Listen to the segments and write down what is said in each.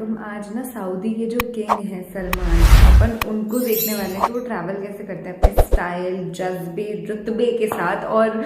वालेकुम। आज ना सऊदी के जो किंग हैं सलमान, अपन उनको देखने वाले हैं कि वो ट्रैवल कैसे करते हैं अपने स्टाइल, जज्बे, रुतबे के साथ। और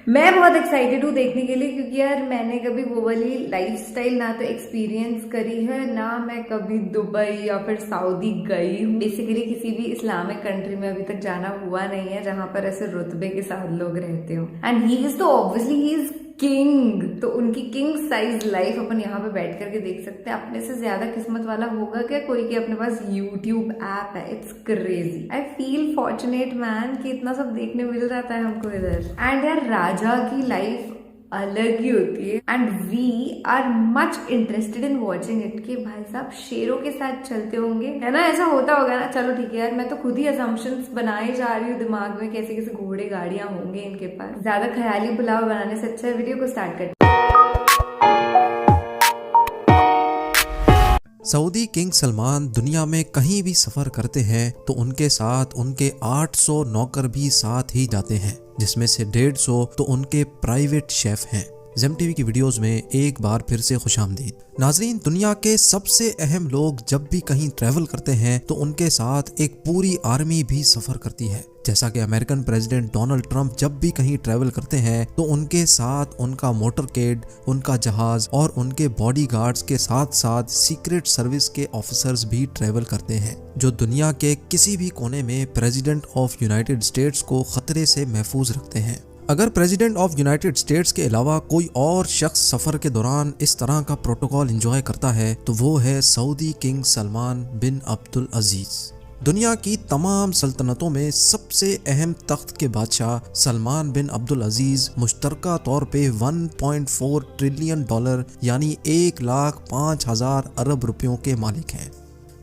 मैं बहुत एक्साइटेड हूँ देखने के लिए, क्योंकि यार मैंने कभी वो वाली लाइफस्टाइल ना तो एक्सपीरियंस करी है, ना मैं कभी दुबई या फिर सऊदी गई हूँ। बेसिकली किसी भी इस्लामिक कंट्री में अभी तक जाना हुआ नहीं है जहां पर ऐसे रुतबे के साथ लोग रहते हो। एंड ही इज तो ऑब्वियसली ही इज किंग, तो उनकी किंग साइज लाइफ अपन यहाँ पे बैठ करके देख सकते हैं। अपने से ज्यादा किस्मत वाला होगा क्या कोई कि अपने पास यूट्यूब ऐप है। It's crazy. I feel fortunate man कि इतना सब देखने मिल जाता है हमको इधर। एंड यार राजा की लाइफ अलग ही होती है and we are much interested in watching it कि भाई साहब शेरों के साथ चलते होंगे, है ना? ऐसा होता होगा ना। चलो ठीक है यार, मैं तो खुद ही असम्पशंस बनाए जा रही हूँ दिमाग में, कैसे कैसे घोड़े गाड़ियां होंगे इनके पास। ज्यादा ख्याली पुलाव बनाने से अच्छा वीडियो को स्टार्ट करते। सऊदी किंग सलमान दुनिया में कहीं भी सफर करते हैं तो उनके साथ उनके 800 नौकर भी साथ ही जाते हैं, जिसमें से 150 तो उनके प्राइवेट शेफ हैं। ज़ेम टीवी की वीडियोस में एक बार फिर से खुशामदीद। नाजरीन, दुनिया के सबसे अहम लोग जब भी कहीं ट्रैवल करते हैं तो उनके साथ एक पूरी आर्मी भी सफर करती है। जैसा कि अमेरिकन प्रेसिडेंट डोनाल्ड ट्रंप जब भी कहीं ट्रैवल करते हैं तो उनके साथ उनका मोटरकेड, उनका जहाज और उनके बॉडीगार्ड्स के साथ साथ सीक्रेट सर्विस के ऑफिसर्स भी ट्रैवल करते हैं, जो दुनिया के किसी भी कोने में प्रेसिडेंट ऑफ यूनाइटेड स्टेट्स को खतरे से महफूज रखते हैं। अगर प्रेसिडेंट ऑफ यूनाइटेड स्टेट्स के अलावा कोई और शख्स सफर के दौरान इस तरह का प्रोटोकॉल एंजॉय करता है तो वो है सऊदी किंग सलमान बिन अब्दुल अजीज। दुनिया की तमाम सल्तनतों में सबसे अहम तख्त के बादशाह सलमान बिन अब्दुल अजीज मुश्तरका तौर पे 1.4 ट्रिलियन डॉलर यानी 1,05,000 अरब रुपयों के मालिक हैं।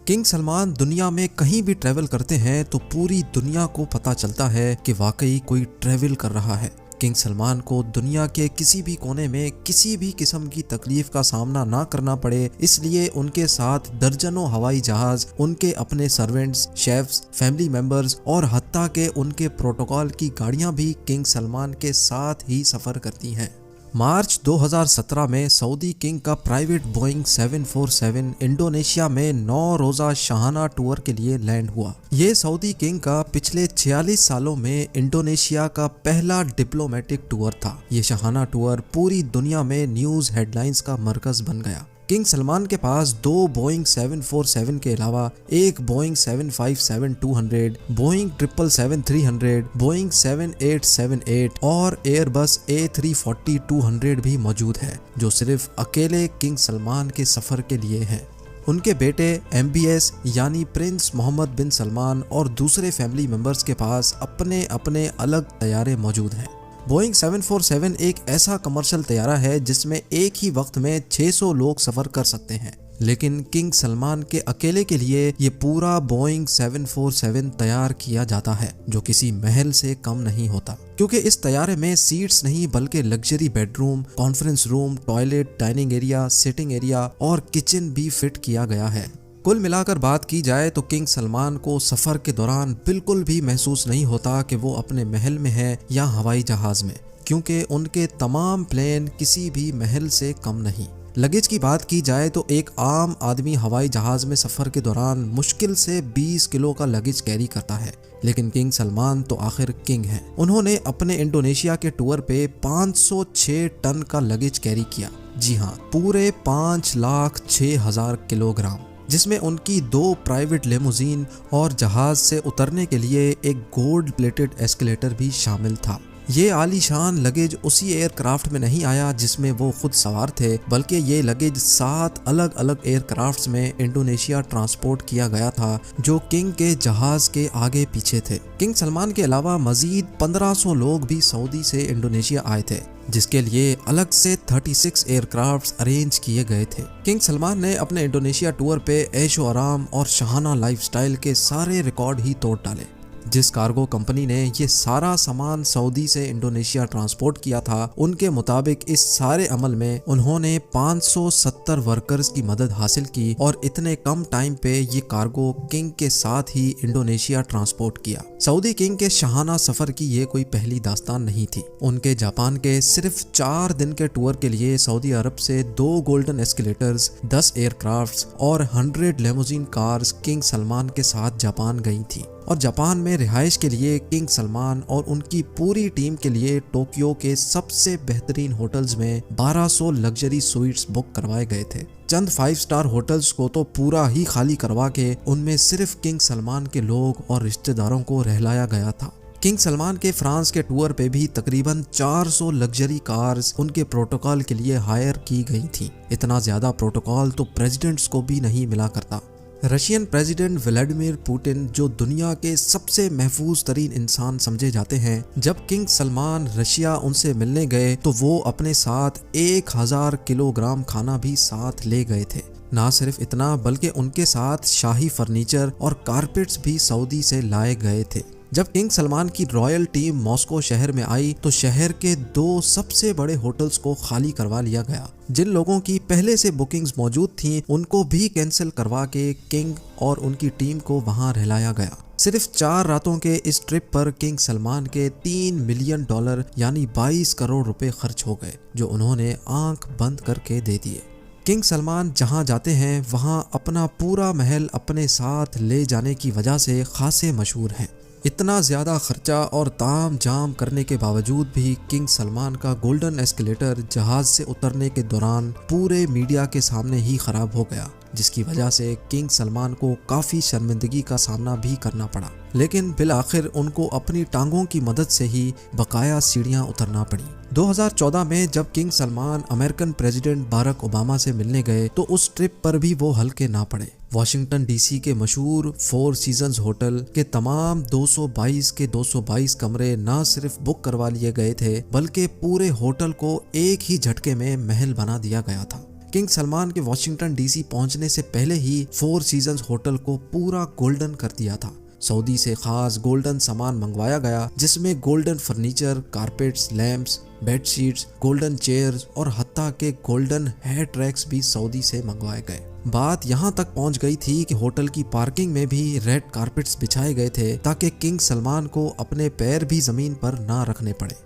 किंग सलमान दुनिया में कहीं भी ट्रैवल करते हैं तो पूरी दुनिया को पता चलता है कि वाकई कोई ट्रैवल कर रहा है। किंग सलमान को दुनिया के किसी भी कोने में किसी भी किस्म की तकलीफ का सामना ना करना पड़े, इसलिए उनके साथ दर्जनों हवाई जहाज, उनके अपने सर्वेंट्स, शेफ्स, फैमिली मेंबर्स और हत्ता के उनके प्रोटोकॉल की गाड़ियां भी किंग सलमान के साथ ही सफर करती हैं। मार्च 2017 में सऊदी किंग का प्राइवेट बोइंग 747 इंडोनेशिया में 9 रोजा शाहाना टूर के लिए लैंड हुआ। ये सऊदी किंग का पिछले 46 सालों में इंडोनेशिया का पहला डिप्लोमेटिक टूर था। ये शाहाना टूर पूरी दुनिया में न्यूज हेडलाइंस का मरकज बन गया। किंग सलमान के पास 2 बोइंग 747 के अलावा एक बोइंग 757-200, बोइंग 777-300, बोइंग 7878 और एयरबस A340-200 भी मौजूद है, जो सिर्फ अकेले किंग सलमान के सफर के लिए है। उनके बेटे MBS यानी प्रिंस मोहम्मद बिन सलमान और दूसरे फैमिली मेंबर्स के पास अपने अपने अलग तैयारे मौजूद हैं। बोइंग 747 एक ऐसा कमर्शियल तैयारा है जिसमें एक ही वक्त में 600 लोग सफर कर सकते हैं, लेकिन किंग सलमान के अकेले के लिए ये पूरा बोइंग 747 तैयार किया जाता है, जो किसी महल से कम नहीं होता, क्योंकि इस तैयारे में सीट्स नहीं बल्कि luxury bedroom, conference room, toilet, dining area, sitting area और किचन भी फिट किया गया है। कुल मिलाकर बात की जाए तो किंग सलमान को सफर के दौरान बिल्कुल भी महसूस नहीं होता कि वो अपने महल में है या हवाई जहाज में, क्योंकि उनके तमाम प्लेन किसी भी महल से कम नहीं। लगेज की बात की जाए तो एक आम आदमी हवाई जहाज में सफर के दौरान मुश्किल से 20 किलो का लगेज कैरी करता है, लेकिन किंग सलमान तो आखिर किंग हैं। उन्होंने अपने इंडोनेशिया के टूर पे 506 टन का लगेज कैरी किया। जी हाँ, पूरे 5,06,000 किलोग्राम, जिसमें उनकी 2 प्राइवेट लेमोजीन और जहाज से उतरने के लिए एक गोल्ड प्लेटेड एस्केलेटर भी शामिल था। ये आलीशान लगेज उसी एयरक्राफ्ट में नहीं आया जिसमें वो खुद सवार थे, बल्कि ये लगेज 7 अलग अलग एयरक्राफ्ट्स में इंडोनेशिया ट्रांसपोर्ट किया गया था, जो किंग के जहाज के आगे पीछे थे। किंग सलमान के अलावा मजीद 1500 लोग भी सऊदी से इंडोनेशिया आए थे, जिसके लिए अलग से 36 एयरक्राफ्ट्स अरेंज किए गए थे। किंग सलमान ने अपने इंडोनेशिया टूर पे ऐशो आराम और शाहाना लाइफस्टाइल के सारे रिकॉर्ड ही तोड़ डाले। जिस कार्गो कंपनी ने ये सारा सामान सऊदी से इंडोनेशिया ट्रांसपोर्ट किया था, उनके मुताबिक इस सारे अमल में उन्होंने 570 वर्कर्स की मदद हासिल की और इतने कम टाइम पे ये कार्गो किंग के साथ ही इंडोनेशिया ट्रांसपोर्ट किया। सऊदी किंग के शाहाना सफर की ये कोई पहली दास्तान नहीं थी। उनके जापान के सिर्फ 4 दिन के टूर के लिए सऊदी अरब से 2 गोल्डन एस्केलेटर्स, 10 एयरक्राफ्ट्स और 100 लेमोजीन कार्स किंग सलमान के साथ जापान गई थी और जापान में रिहाइश के लिए किंग सलमान और उनकी पूरी टीम के लिए टोक्यो के सबसे बेहतरीन होटल्स में 1200 लग्जरी स्वीट्स बुक करवाए गए थे। चंद 5 स्टार होटल्स को तो पूरा ही खाली करवा के उनमें सिर्फ किंग सलमान के लोग और रिश्तेदारों को रहलाया गया था। किंग सलमान के फ्रांस के टूर पे भी तकरीबन 400 लग्जरी कार्स उनके प्रोटोकॉल के लिए हायर की गई थी। इतना ज्यादा प्रोटोकॉल तो प्रेसिडेंट्स को भी नहीं मिला करता। रशियन प्रेसिडेंट व्लादिमीर पुतिन, जो दुनिया के सबसे महफूज तरीन इंसान समझे जाते हैं, जब किंग सलमान रशिया उनसे मिलने गए तो वो अपने साथ 1000 किलोग्राम खाना भी साथ ले गए थे। ना सिर्फ इतना बल्कि उनके साथ शाही फर्नीचर और कारपेट्स भी सऊदी से लाए गए थे। जब किंग सलमान की रॉयल टीम मॉस्को शहर में आई तो शहर के 2 सबसे बड़े होटल्स को खाली करवा लिया गया। जिन लोगों की पहले से बुकिंग्स मौजूद थीं, उनको भी कैंसिल करवा के किंग और उनकी टीम को वहां रहलाया गया। सिर्फ 4 रातों के इस ट्रिप पर किंग सलमान के $3 मिलियन यानी 22 करोड़ रुपए खर्च हो गए, जो उन्होंने आंख बंद करके दे दिए। किंग सलमान जहां जाते हैं वहां अपना पूरा महल अपने साथ ले जाने की वजह से खासे मशहूर हैं। इतना ज़्यादा खर्चा और ताम झाम करने के बावजूद भी किंग सलमान का गोल्डन एस्केलेटर जहाज़ से उतरने के दौरान पूरे मीडिया के सामने ही ख़राब हो गया, जिसकी वजह से किंग सलमान को काफ़ी शर्मिंदगी का सामना भी करना पड़ा। लेकिन बिल आखिर उनको अपनी टांगों की मदद से ही बकाया सीढ़ियां उतरना पड़ी। 2014 में जब किंग सलमान अमेरिकन प्रेसिडेंट बारक ओबामा से मिलने गए तो उस ट्रिप पर भी वो हल्के ना पड़े। वॉशिंगटन डीसी के मशहूर 4 सीजन्स होटल के तमाम 222 के 222 कमरे न सिर्फ बुक करवा लिए गए थे, बल्कि पूरे होटल को एक ही झटके में महल बना दिया गया था। किंग सलमान के वॉशिंगटन डीसी पहुंचने से पहले ही 4 सीजन्स होटल को पूरा गोल्डन कर दिया था। सऊदी से खास गोल्डन सामान मंगवाया गया, जिसमें golden furniture, carpets, lamps, bedsheets, golden chairs और हत्ता के गोल्डन हेयर ट्रैक्स भी सऊदी से मंगवाए गए। बात यहाँ तक पहुँच गई थी कि होटल की पार्किंग में भी रेड कारपेट्स बिछाए गए थे ताकि किंग सलमान को अपने पैर भी जमीन पर ना रखने पड़े।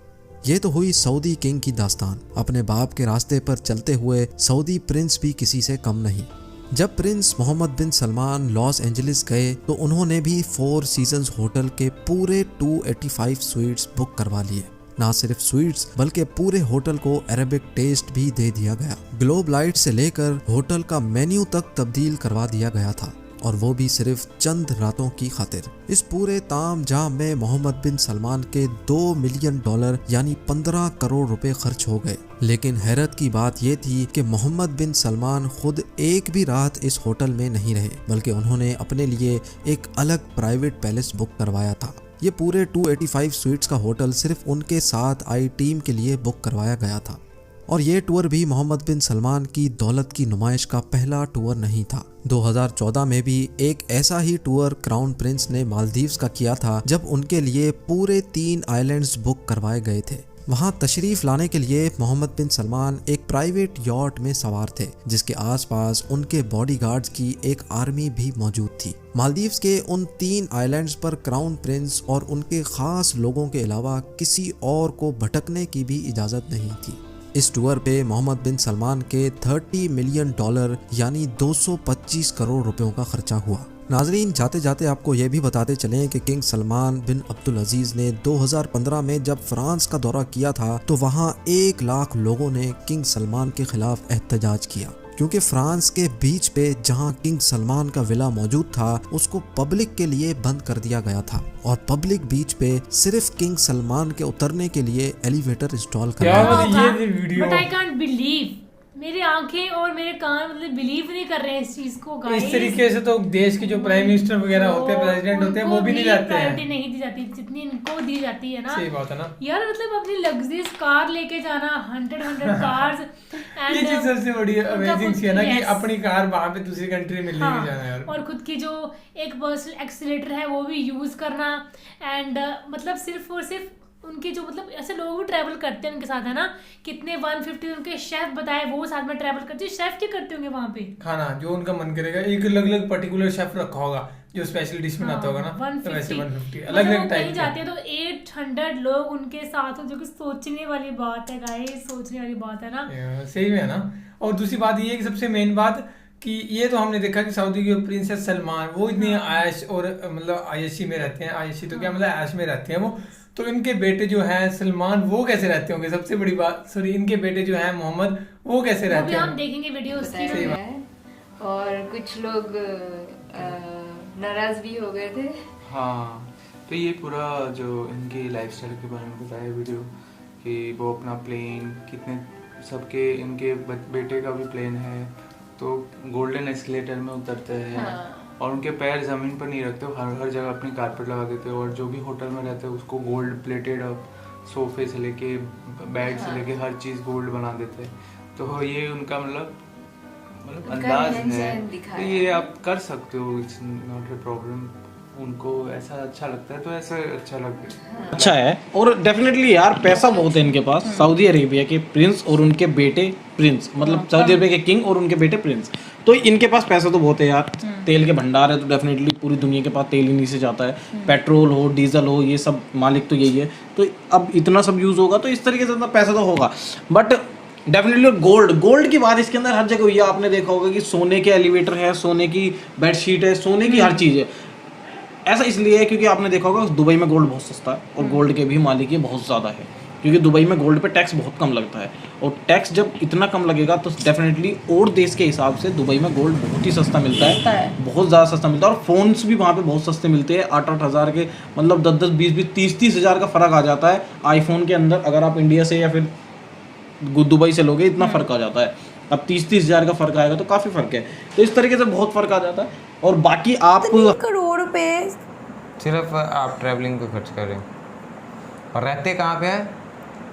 ये तो हुई सऊदी किंग की दास्तान। अपने बाप के रास्ते पर चलते हुए सऊदी प्रिंस भी किसी से कम नहीं। जब प्रिंस मोहम्मद बिन सलमान लॉस एंजलिस गए तो उन्होंने भी 4 सीजन्स होटल के पूरे 285 स्वीट्स बुक करवा लिए। ना सिर्फ स्वीट्स बल्कि पूरे होटल को अरेबिक टेस्ट भी दे दिया गया। ग्लोब लाइट से लेकर होटल का मेन्यू तक तब्दील करवा दिया गया था, और वो भी सिर्फ चंद रातों की खातिर। इस पूरे ताम झाम में मोहम्मद बिन सलमान के $2 मिलियन यानी 15 करोड़ रुपए खर्च हो गए। लेकिन हैरत की बात ये थी कि मोहम्मद बिन सलमान खुद एक भी रात इस होटल में नहीं रहे, बल्कि उन्होंने अपने लिए एक अलग प्राइवेट पैलेस बुक करवाया था। ये पूरे 285 स्वीट्स का होटल सिर्फ उनके साथ आई टीम के लिए बुक करवाया गया था। और ये टूर भी मोहम्मद बिन सलमान की दौलत की नुमाइश का पहला टूर नहीं था। 2014 में भी एक ऐसा ही टूर क्राउन प्रिंस ने मालदीव्स का किया था, जब उनके लिए पूरे 3 आइलैंड्स बुक करवाए गए थे। वहां तशरीफ लाने के लिए मोहम्मद बिन सलमान एक प्राइवेट यॉट में सवार थे, जिसके आसपास उनके बॉडीगार्ड्स की एक आर्मी भी मौजूद थी। मालदीव्स के उन 3 आइलैंड्स पर क्राउन प्रिंस और उनके खास लोगों के अलावा किसी और को भटकने की भी इजाजत नहीं थी। इस टूर पे मोहम्मद बिन सलमान के $30 मिलियन यानी 225 करोड़ रुपयों का खर्चा हुआ। नाजरीन, जाते जाते आपको ये भी बताते चलें कि किंग सलमान बिन अब्दुल अजीज ने 2015 में जब फ्रांस का दौरा किया था तो वहाँ 1 लाख लोगों ने किंग सलमान के खिलाफ एहतजाज किया, क्योंकि फ्रांस के बीच पे जहां किंग सलमान का विला मौजूद था उसको पब्लिक के लिए बंद कर दिया गया था, और पब्लिक बीच पे सिर्फ किंग सलमान के उतरने के लिए एलिवेटर इंस्टॉल क्या करवाया गया। ये video But I can't believe मेरी आंखें और मेरे कान मतलब बिलीव नहीं कर रहे हैं इस चीज को गाइस। इस तरीके से तो देश के जो प्राइम मिनिस्टर वगैरह होते हैं, प्रेसिडेंट होते हैं, वो भी नहीं जाते प्रायोरिटी हैं। नहीं दी जाती जितनी इनको दी जाती है ना। सही बात है ना यार मतलब अपनी लग्जरीज कार लेके जाना 100 कार्स ये चीज सबसे बड़ी अमेजिंग सी है ना कि अपनी कार वहां पे दूसरी कंट्री में लेके जाना यार। और खुद की जो एक पर्सनल एक्सीलेटर है वो भी यूज करना एंड मतलब सिर्फ और सिर्फ उनके जो मतलब ऐसे लोग भी ट्रैवल करते हैं उनके साथ है ना, कितने 150 उनके शेफ बताए वो साथ में ट्रैवल करते हैं। शेफ क्या करते होंगे वहाँ पे? खाना जो उनका मन करेगा, एक अलग अलग पर्टिकुलर शेफ रखा होगा जो स्पेशल डिश बनाता होगा ना, 150 तो वैसे 150 अलग अलग टाइप जाते हैं तो 800 लोग उनके साथ हो, जो कि सोचने वाली बात है गाइस, सोचने वाली बात है ना। सही में है ना। और दूसरी बात ये है कि सबसे मेन बात कि ये तो हमने देखा कि सऊदी के प्रिंसेस सलमान वो इतनी आयश और मतलब आयशी में रहते हैं, आयशी तो क्या मतलब ऐश में रहते हैं वो, तो इनके बेटे जो हैं सलमान वो कैसे रहते होंगे, सबसे बड़ी बात सॉरी इनके बेटे जो हैं मोहम्मद वो कैसे रहते हैं, हम देखेंगे वीडियो उसकी। और कुछ लोग नाराज भी हो गए थे। हाँ, तो ये पूरा जो इनकी लाइफस्टाइल के बारे में बताया वीडियो कि वो अपना प्लेन कितने सबके इनके बेटे का भी प्लेन है तो गोल्डन एस्केलेटर में उतरते हैं। और उनके पैर ज़मीन पर नहीं रखते, हर जगह अपनी कारपेट लगा देते हैं। और जो भी होटल में रहते हैं उसको गोल्ड प्लेटेड सोफे से लेके बेड से लेके हर चीज़ गोल्ड बना देते हैं। तो ये उनका मतलब अंदाज है, तो ये आप कर सकते हो, इट्स नॉट ए प्रॉब्लम। उनको ऐसा अच्छा लगता है तो ऐसा अच्छा लगता है, अच्छा है। और डेफिनेटली यार पैसा बहुत है इनके पास। सऊदी अरेबिया के प्रिंस और उनके बेटे प्रिंस, मतलब सऊदी अरेबिया के किंग और उनके बेटे प्रिंस, तो इनके पास पैसा तो बहुत है यार। तेल के भंडार है तो डेफिनेटली पूरी दुनिया के पास तेल ही नहीं से जाता है, पेट्रोल हो डीजल हो ये सब मालिक तो यही है। तो अब इतना सब यूज़ होगा तो इस तरीके से पैसा तो होगा। बट डेफिनेटली गोल्ड की बात इसके अंदर हर जगह हुई है। आपने देखा होगा कि सोने के एलिवेटर है, सोने की बेडशीट है, सोने की हर चीज़ है। ऐसा इसलिए है क्योंकि आपने देखा होगा दुबई में गोल्ड बहुत सस्ता है और गोल्ड के भी मालिक ये बहुत ज़्यादा है, क्योंकि दुबई में गोल्ड पे टैक्स बहुत कम लगता है। और टैक्स जब इतना कम लगेगा तो डेफिनेटली और देश के हिसाब से दुबई में गोल्ड बहुत ही सस्ता मिलता है, बहुत ज़्यादा सस्ता मिलता है। और फ़ोन्स भी वहाँ पे बहुत सस्ते मिलते हैं, 8-8 हज़ार के, मतलब 10-10, 20-20, 30-30 हज़ार का फ़र्क आ जाता है आईफोन के अंदर। अगर आप इंडिया से या फिर दुबई से लोगे इतना फ़र्क आ जाता है। अब 30-30 हज़ार का फ़र्क आएगा तो काफ़ी फ़र्क है। तो इस तरीके से बहुत फ़र्क आ जाता है। और बाकी आप करोड़ रुपए सिर्फ आप ट्रैवलिंग पे खर्च करें। और रहते कहाँ पे हैं?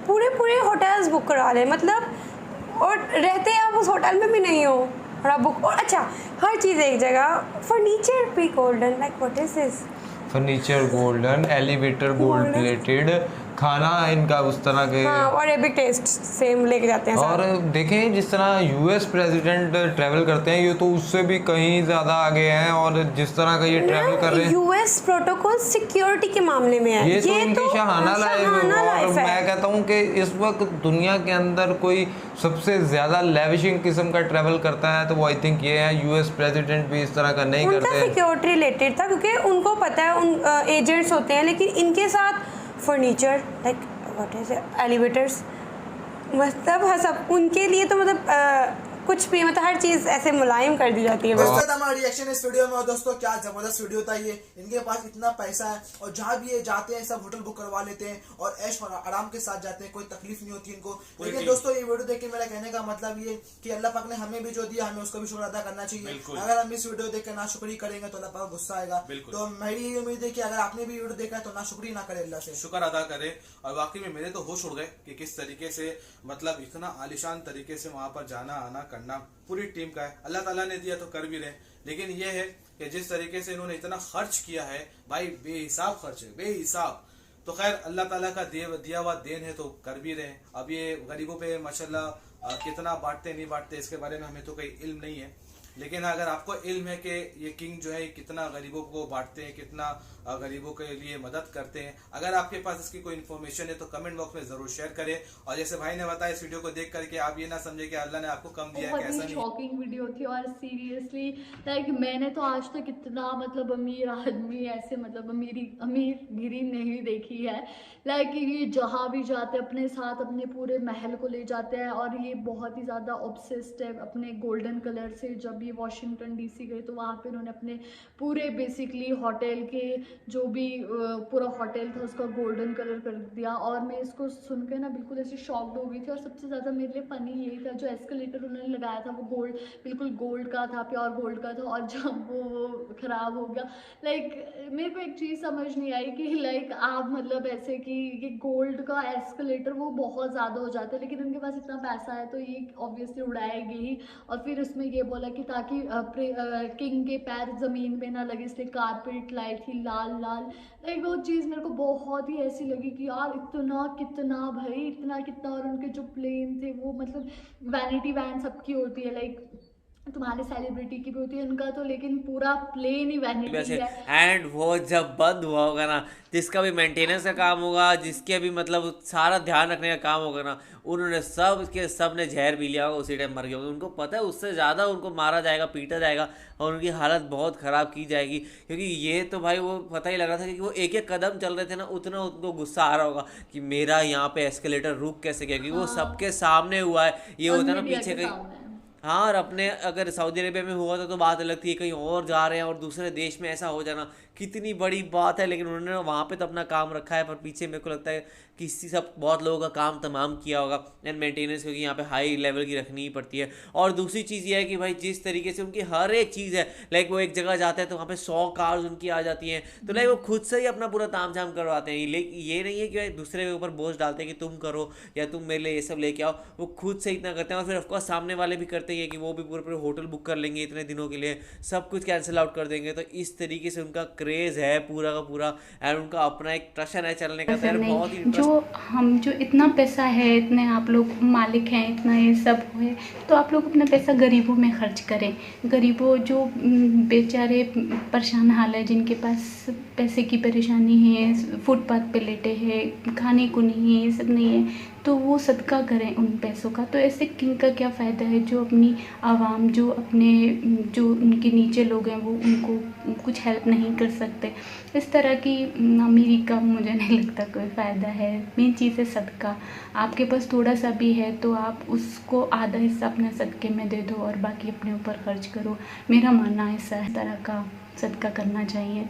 पूरे होटल्स बुक करा लें, मतलब और रहते आप उस होटल में भी नहीं हो और आप बुक, और अच्छा हर चीज़ एक जगह। फर्नीचर भी golden, like what is this? Furniture golden, elevator gold plated, खाना इनका उस तरह के, हाँ, और एपिक टेस्ट सेम लेके जाते हैं। और देखें जिस तरह यूएस प्रेसिडेंट ट्रैवल करते हैं ये तो उससे भी कहीं ज़्यादा आगे हैं। और जिस तरह का ये ट्रैवल कर रहे हैं, यूएस प्रोटोकॉल सिक्योरिटी के मामले में है, ये तो इनकी शाहाना लाइफ है। और मैं कहता हूँ कि इस वक्त दुनिया के अंदर कोई सबसे ज़्यादा लेविशिंग किस्म का ट्रैवल करता है तो वो आई थिंक ये है। यूएस प्रेसिडेंट भी इस तरह का नहीं करते। उनका सिक्योरिटी रिलेटेड था क्योंकि उनको पता है उन एजेंट्स होते हैं, लेकिन इनके साथ furniture like what is elevators, मतलब हाँ सब उनके लिए तो मतलब कुछ भी, मतलब हर चीज ऐसे मुलायम कर दी जाती है। दोस्तों हमारा रिएक्शन इस वीडियो में। और दोस्तों क्या जबरदस्त वीडियो था ये। इनके पास इतना पैसा है और जहाँ भी ये जाते हैं सब होटल बुक करवा लेते हैं और ऐश आराम के साथ जाते हैं, कोई तकलीफ नहीं होती इनको। लेकिन दोस्तों ये वीडियो देख के मेरा कहने का मतलब ये कि अल्लाह पाक ने हमें भी जो दिया हमें उसका भी शुक्र अदा करना चाहिए। अगर हम इस वीडियो देख कर नाशुक्री करेंगे तो अल्लाह पाक गुस्सा आएगा। तो मेरी ये उम्मीद है कि अगर आपने भी वीडियो देखा है तो नाशुक्री ना करे, अल्लाह से शुक्र अदा करे। और वाकई में मेरे तो होश उड़ गए कि किस तरीके से मतलब इतना आलिशान तरीके से वहां पर जाना आना करना पूरी टीम का है। अल्लाह ताला ने दिया तो कर भी रहे, लेकिन ये है कि जिस तरीके से इन्होंने इतना खर्च किया है भाई, बेहिसाब खर्च है, बेहिसाब। तो खैर अल्लाह ताला का दिया हुआ देन है तो कर भी रहे। अब ये गरीबों पे माशाल्लाह कितना बांटते नहीं बांटते इसके बारे में हमें तो कोई इल्म नहीं है, लेकिन अगर आपको इल्म है कि ये किंग जो है कितना गरीबों को बांटते हैं, कितना गरीबों के लिए मदद करते हैं, अगर आपके पास इसकी कोई इन्फॉर्मेशन है तो कमेंट बॉक्स में जरूर शेयर करें। और जैसे भाई ने बताया इस वीडियो को देख करके आप ये ना समझे कि अल्लाह ने आपको कम दिया है, कैसा नहीं। शॉकिंग वीडियो थी और सीरियसली लाइक मैंने तो आज तक इतना मतलब अमीर आदमी ऐसे मतलब अमीरगिरी नहीं देखी है। लाइक ये जहाँ भी जाते हैं अपने साथ अपने पूरे महल को ले जाते हैं और ये बहुत ही ज़्यादा ऑब्सेस्ड है अपने गोल्डन कलर से। जब अभी वॉशिंगटन डीसी गए तो वहाँ पे उन्होंने अपने पूरे बेसिकली होटल के जो भी पूरा होटल था उसका गोल्डन कलर कर दिया। और मैं इसको सुन के ना बिल्कुल ऐसे शॉक्ड हो गई थी। और सबसे ज़्यादा मेरे लिए फ़नी यही था, जो एस्केलेटर उन्होंने लगाया था वो बिल्कुल गोल्ड का था, प्योर गोल्ड का था। और जब वो ख़राब हो गया, लाइक मेरे को एक चीज़ समझ नहीं आई कि लाइक आप मतलब ऐसे कि ये गोल्ड का एस्केलेटर वो बहुत ज़्यादा हो जाता है, लेकिन उनके पास इतना पैसा है तो ये ऑब्वियसली उड़ाएगी ही। और फिर उसमें ये बोला कि ताकि किंग के पैर ज़मीन पे ना लगे इसलिए कारपेट लाई थी लाल लाल। लाइक वो चीज़ मेरे को बहुत ही ऐसी लगी कि यार इतना कितना भाई, इतना कितना। और उनके जो प्लेन थे वो मतलब वैनिटी वैन सबकी होती है, लाइक तुम्हारे सेलिब्रिटी की भी होती है, उनका तो लेकिन पूरा प्लेन ही वैनिटी है। एंड वो जब बंद हुआ होगा ना, जिसका भी मेंटेनेंस का काम होगा, जिसके भी मतलब सारा ध्यान रखने का काम होगा ना, उन्होंने सब ने जहर पी लिया होगा, उसी टाइम मर गए होंगे। उनको पता है उससे ज़्यादा उनको मारा जाएगा, पीटा जाएगा और उनकी हालत बहुत ख़राब की जाएगी। क्योंकि ये तो भाई वो पता ही लग रहा था कि वो एक एक कदम चल रहे थे ना, उतना उनको गुस्सा आ रहा होगा कि मेरा यहाँ पे एस्केलेटर रुक कैसे गया, क्योंकि वो सबके सामने हुआ है। ये होता है ना पीछे कहीं, हाँ। और अपने अगर सऊदी अरेबिया में हुआ था तो बात अलग थी, कहीं और जा रहे हैं और दूसरे देश में ऐसा हो जाना कितनी बड़ी बात है। लेकिन उन्होंने वहाँ पे तो अपना काम रखा है, पर पीछे मेरे को लगता है कि इसी सब बहुत लोगों का काम तमाम किया होगा एंड मेंटेनेंस, क्योंकि यहाँ पे हाई लेवल की रखनी ही पड़ती है। और दूसरी चीज़ ये है कि भाई जिस तरीके से उनकी हर एक चीज़ है, लाइक वो एक जगह जाते हैं तो वहाँ पे 100 कार्स उनकी आ जाती हैं, तो लाइक वो खुद से ही अपना पूरा तामझाम करवाते हैं। लेकिन ये नहीं है कि दूसरे के ऊपर बोझ डालते हैं कि तुम करो या तुम मेरे लिए ये सब लेके आओ, वो खुद से इतना करते हैं। और फिर ऑफकोर्स सामने वाले भी करते हैं कि वो भी पूरे पूरे होटल बुक कर लेंगे इतने दिनों के लिए, सब कुछ कैंसिल आउट कर देंगे। तो इस तरीके से उनका क्रेज़ है पूरा का पूरा, एंड उनका अपना एक टशन है चलने का। बहुत ही जो इतना पैसा है, इतने आप लोग मालिक हैं, इतना ये सब है, तो आप लोग अपना पैसा गरीबों में खर्च करें। गरीबों जो बेचारे परेशान हाल है, जिनके पास पैसे की परेशानी है, फुटपाथ पे लेटे हैं, खाने को नहीं है, ये सब नहीं है, तो वो सदका करें उन पैसों का। तो ऐसे किंग का क्या फ़ायदा है जो अपनी आवाम, जो उनके नीचे लोग हैं वो उनको कुछ हेल्प नहीं कर सकते। इस तरह की अमीरी का मुझे नहीं लगता कोई फ़ायदा है। मेन चीज़ है सदका। आपके पास थोड़ा सा भी है तो आप उसको आधा हिस्सा अपने सदक़े में दे दो और बाकी अपने ऊपर खर्च करो। मेरा मानना ऐसा है, तरह का सदका करना चाहिए।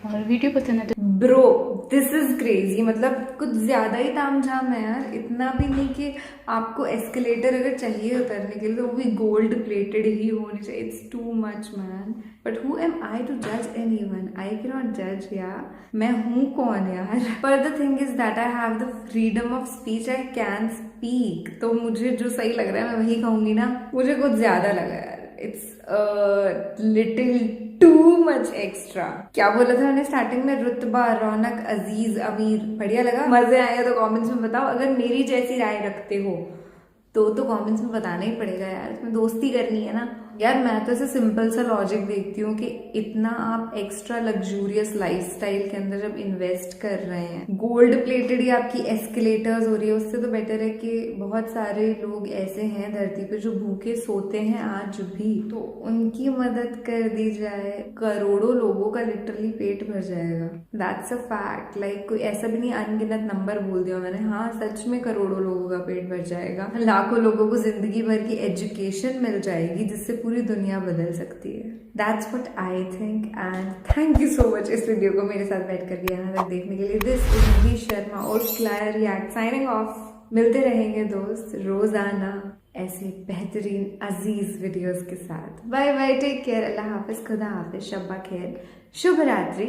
और वीडियो पसंद है तो ब्रो दिस इज क्रेजी, मतलब कुछ ज्यादा ही तामझाम है यार। इतना भी नहीं कि आपको एस्केलेटर अगर चाहिए उतरने के लिए तो वो भी गोल्ड प्लेटेड ही होनी चाहिए। It's too much man, but who am I to जज एनीवन? आई कैन नॉट जज यार, मैं हूँ कौन यार। पर the thing is that I have the freedom of speech, I can speak. तो मुझे जो सही लग रहा है मैं वही कहूंगी ना। मुझे कुछ ज्यादा लगा यार, it's little too much extra. क्या बोला था मैंने स्टार्टिंग में? रुतबा, रौनक, अजीज, अमीर। बढ़िया लगा? मजे आए तो कमेंट्स में बताओ। अगर मेरी जैसी राय रखते हो तो कमेंट्स में बताना ही पड़ेगा यार, इसमें दोस्ती करनी है ना यार। मैं तो ऐसे सिंपल सा लॉजिक देखती हूँ कि इतना आप एक्स्ट्रा लग्जूरियस लाइफस्टाइल के अंदर जब इन्वेस्ट कर रहे हैं, गोल्ड प्लेटेड ही आपकी एस्केलेटर्स हो रही है, उससे तो बेटर है कि बहुत सारे लोग ऐसे हैं धरती पे जो भूखे सोते हैं आज भी, तो उनकी मदद कर दी जाए। करोड़ों लोगों का लिटरली पेट भर जाएगा। That's a fact. लाइक कोई ऐसा भी नहीं अनगिनत नंबर बोल दिया मैंने, हाँ सच में करोड़ों लोगों का पेट भर जाएगा। लाखों लोगों को जिंदगी भर की एजुकेशन मिल जाएगी जिससे पूरी दुनिया बदल सकती है। That's what I think and thank you so much इस वीडियो को मेरे साथ बैठ करके यहाँ तक देखने के लिए। This is V शर्मा और Claire React signing off। मिलते रहेंगे दोस्त रोजाना ऐसे बेहतरीन अजीज वीडियोस के साथ। बाय बाय, टेक केयर, अल्लाह हाफिज, खुदा हाफिज, शब्बा खैर, शुभ रात्रि।